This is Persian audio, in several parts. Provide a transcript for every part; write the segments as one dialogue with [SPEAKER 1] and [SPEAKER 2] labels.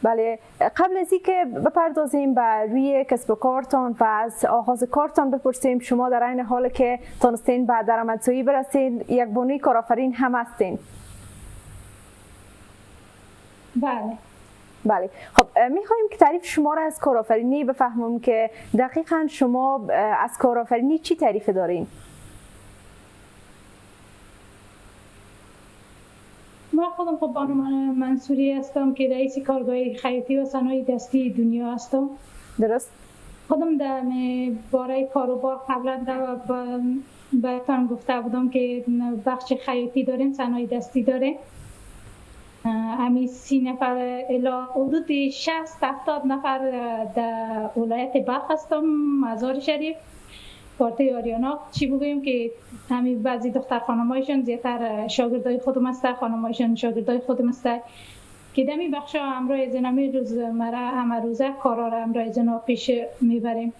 [SPEAKER 1] بله، قبل از اینکه بپردازیم به روی کسب و کارتان و از آغاز کارتان بپرسیم، شما در این حال که تونستین به درآمدزایی برسید یک بانوی کارآفرین هم هستین؟
[SPEAKER 2] بله.
[SPEAKER 1] بله، خب میخوایم که تعریف شما را از کارآفرینی بفهمم که دقیقاً شما از کارآفرینی چی تعریف دارین؟
[SPEAKER 2] من خودم خب بانو منصوری هستم که رئیس کارگاه خیاطی و صنایع دستی دنیا هستم.
[SPEAKER 1] درست.
[SPEAKER 2] خودم در باره کاروبار قبلا بهتان گفته بودم که بخش خیاطی داریم، صنایع دستی داریم. همی 30 نفر الی حدود 60-70 نفر در ولایت بلخ هستم، مزارشریف، پارته آریانا. چی بگویم که همین بعضی دختر خانمایشان زیادتر شاگردای خودم هسته، خانمایشان شاگردای خودم هسته که دمی بخشا همراه زنمی روزمره همه روزه کارا را همراه زنا پیش میبریم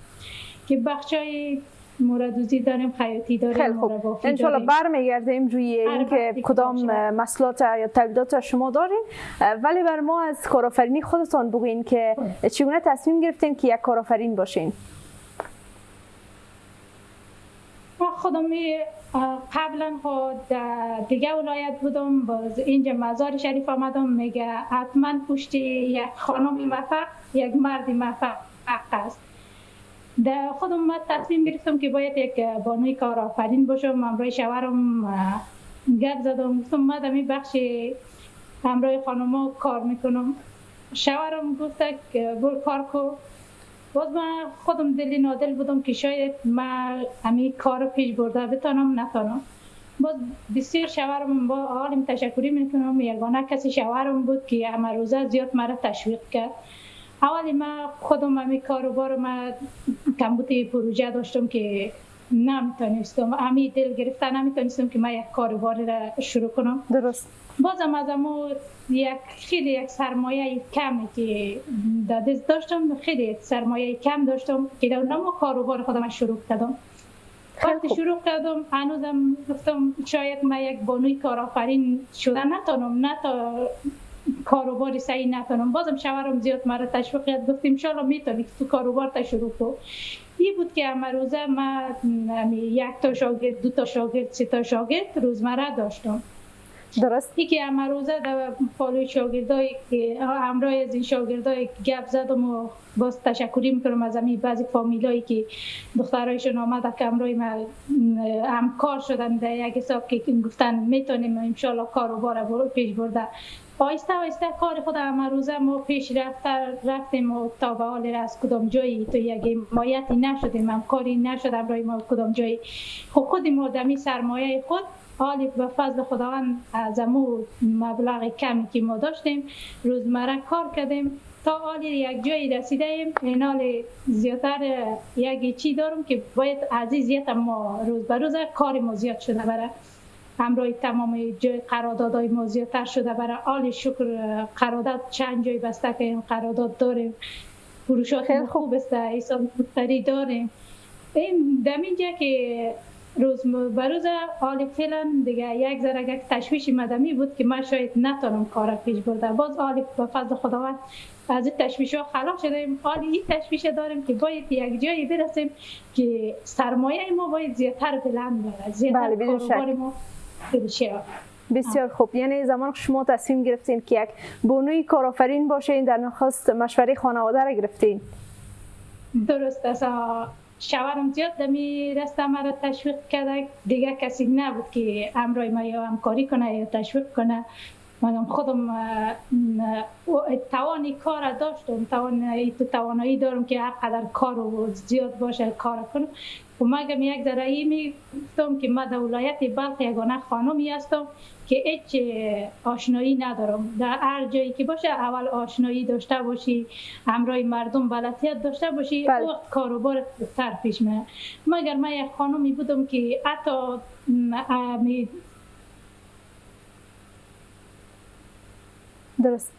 [SPEAKER 2] که بخشای موردوزی داریم، خیاطی داریم.
[SPEAKER 1] خیلی خوب، انشالله برمیگردیم روی اینکه کدام محصولات یا تولیدات شما دارین، ولی بر ما از کارآفرینی خودتان بگوین که چگونه تصمیم گرفتین که یک کارآفرین باشین؟
[SPEAKER 2] خودم قبلا در دیگر ولایت بودم، باز اینجا مزارشریف آمدم. میگه حتما پشت یک خانم موفق یک مرد موفق است. در خودم من تصمیم گرفتم که باید یک بانوی کارآفرین باشم. همراه شوهرم گپ زدم، گفتم من در این بخش همراه خانم‌ها کار میکنم. شوهرم گفت که برو کار کن. باز من خودم دلی نادل بودم که شاید من همین کار پیش برده بتانم نتانم. باز بسیار شوهرم با حالم تشکری میکنم. یگانه کسی شوهرم بود که همه روزه زیاد مرا تشویق کرد. اولی من خودم همین کاروبار ما کمبود پروژه داشتم که نمیتونستم، همین دل گرفته نمیتونستم که من یک کاروبار را شروع کنم.
[SPEAKER 1] درست.
[SPEAKER 2] بازم از امو یک سرمایه کمی که در دست داشتم، خیلی سرمایه کم داشتم که در اونم کاروبار خودم شروع کردم. وقتی شروع کردم هنوزم گفتم شاید من یک بانوی کارآفرین شدن نتونم، نه تا کاروباری صحیح نتونم. بازم شوهرم زیاد مرا تشویق کرد، گفت ان شاءالله میتونی تو کاروبار تا شروع کن. این بود که هر روزه من یک تا شاگرد، دو تا شاگرد، سه تا شاگرد روزمره داشتم.
[SPEAKER 1] درست.
[SPEAKER 2] یکی همه روزه در پالوی شاگردایی که همراه از این شاگردای گپ زدم و باز تشکری میکنم از همین بعضی فامیلایی که دخترایشون آمده که همراه من همکار شدن در یک حساب که گفتن میتونیم انشالله کاروبار پیش برده. آیسته آیسته کار خود همه روزه ما پیش رفتیم و تا به حال از کدام جایی تو یک مایتی نشدیم، همکاری نشدم برای ما کدام جایی. خود ما دمی سرمایه خود حالی به فضل خداوند از امو مبلغ کمی که ما داشتیم روزمره کار کردیم تا حالی یک جایی رسیدیم. این حال زیادتر یک چی دارم که باید عزیزیت ما روز به روز کار ما زیاد شده برای همراه تمام جای قراردادهای ما زیادتر شده. برای حال شکر قرارداد چند جای بسته که این قرارداد داریم، فروشات خوب است، حساب مشتری داریم. این دمینجا که روز به روز حال فعلا دیگه یک ذره تشویش مدمی بود که من شاید نتونم کار پیش برده. باز حال به فضل خداوند از این تشویش ها خلاص شدیم. حال این تشویش داریم که باید یک جایی برسیم که سرمایه ما باید زیادتر بلند بره، زیادتر کاروبار ما بشه.
[SPEAKER 1] بسیار خوب. یعنی زمان که شما تصمیم گرفتین که یک بانوی کارآفرین باشین در نخست مشوره خانواده را گرفتین؟
[SPEAKER 2] درست است. شوهرم زیاد دمی رسته مرا تشویق کرده، دیگه کسی نبود که همراه ما یا همکاری کنه یا تشویق کنه. من خودم توانی کار داشتم، توانایی دارم که هر قدر کار زیاد باشه کار کنم. و مگم یک ذره میگفتم که من در ولایت بلخ یگانه خانمی هستم که هیچ آشنایی ندارم. در هر جایی که باشه اول آشنایی داشته باشی، همراه مردم بلدیت داشته باشی، وقت کاروبار تر پیش میره. مگر من یک خانمی بودم که حتی
[SPEAKER 1] درست.